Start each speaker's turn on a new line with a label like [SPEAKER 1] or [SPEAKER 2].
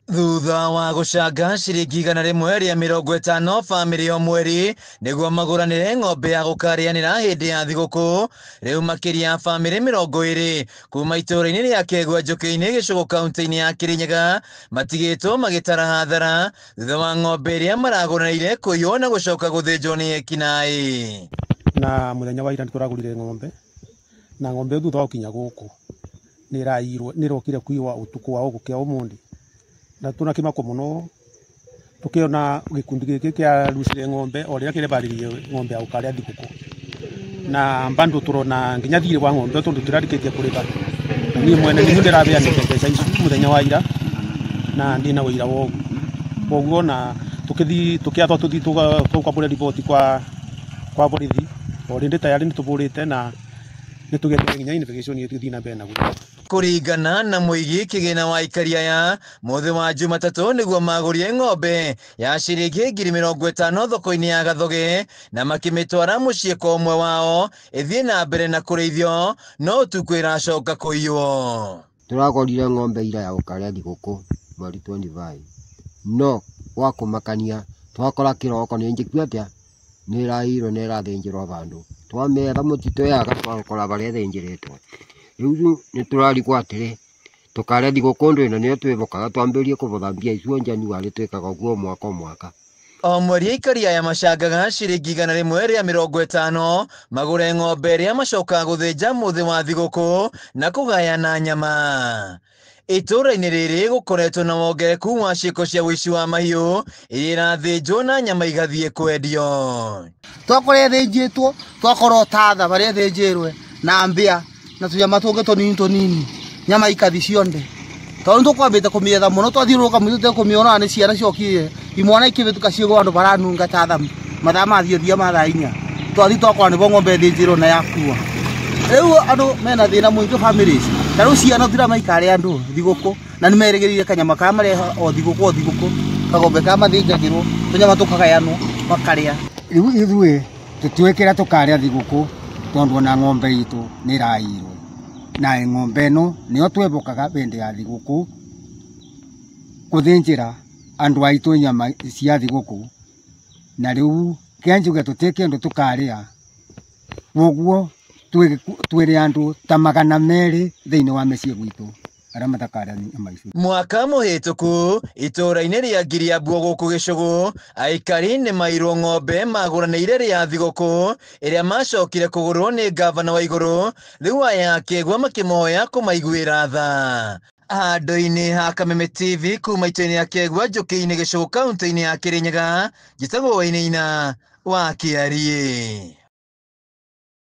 [SPEAKER 1] Thutha wa gucanga ciringi 150 family o mweri niguo maguranire ng'ombe ya gukarianira hindi ya thiguku, riu makiria ya family 20 kuma itura-ini ria Kegwa Njuki-ini Gicugu kaunti-ini ya Kirinyaga matigitwo magitara hathara thutha wa ng'ombe iria maraguraniire kuiywo na gucoka guthinjwo ni ekinai.
[SPEAKER 2] Na muthenya wa ira nitũragũrire ng'ombe na ng'ombe thutha wa gũkinya gũkũ nirokire kuiwa utuku wa gukia umundi na tunakimako muno tukiona gikundi giki kia rucire ng'ombe o riria kire baririe ng'ombe ya gukaria thiguku na mbandu turona nginya thire wa ng'ombe tondu turarikitie kuriba ni mwene ni ndiravia ni mbeca icu muthenya wa ira na ndina wira woguo na tukiathwa tuthi tukabure ripoti kwa borithi o rindi tayari nituburite na nitugetire nginya investigation yetu thina mbere naguo.
[SPEAKER 1] Kuringana na muigi kigina wa ikaria ya muthi wa Jumatatu niguo magurie ng'ombe ya ciringi 50,000 thoko-ini ya Gathoge na makimitwara mucii kwa umwe wao ithie na mbere na kurithio no utuku iracoka kuiywo.
[SPEAKER 3] Turagorire ng'ombe ira ya gukaria thiguku mweri 25 no wa kumakania twakora kiroko ni njikua atia ni irairo ni irathinjirwo bandu twametha mutito yaga twakora baria thinjiritwo riu ni turarigwo atiri tukaria thiguku ndwino nio twivokaga twambirie kubuthambia icio njani wari twikaga guo mwaka
[SPEAKER 1] o mweri ikaria ya macangaga ciringi 150 magure ng'ombe iria macokaga guthinja muthi wa thiguku na kugayana nyama. Itura-ini riri gukoretwo na wongereku wa ciiko cia wici wa mahiu iria irathinjwo na nyama igathie kwendio.
[SPEAKER 4] Twakora thinjitwo twakora tatha baria thinjirwe na mbia na tunyama tungi tunini nyama ikathi cionde tondu tukwambite kumietha muno twathiuruka mwithu kumiona ni ciana ciokire imwana ikibituka ciugo andu baranunga tatha mathaa mathiothia mathaa 4 twathi twakora ni ng'ombe thinjirwo na yakua. Riu andu mena thina mwingi families na riu ciana thira maikare andu thiguku na nimerigirire kanyama ka mareha o thiguku kagombe ka mathinjagirwo tunyama tukagayanwo makaria.
[SPEAKER 5] Riu ithue tutwikira tukaria thiguku tondu na ng'ombe itu ni irairwo na ng'ombe no nio twevokaga bende ya thiguku kuthinjira andu aitu nyama cia thiguku na riu kenjuge tutike andu tukaria woguo twire andu ta 200 thiini wa mecii gwitu aria matakaria nyama icio.
[SPEAKER 1] Mwaka muhituku itura-ini ria Ngiriabu guku Gicugu aikari ni mairwo ng'ombe maguraniire ria thiguku iria macokire kugurwo ni gavana wa iguru riu aya Kegwa makimoya kumaiguira tha. Handu-ini ha Kameme TV kuma itũra-ini ya Kegwa Njuki-ini Gicugu kaunti-ini ya Kirinyaga njitagwo Wainaina wa Kiarie.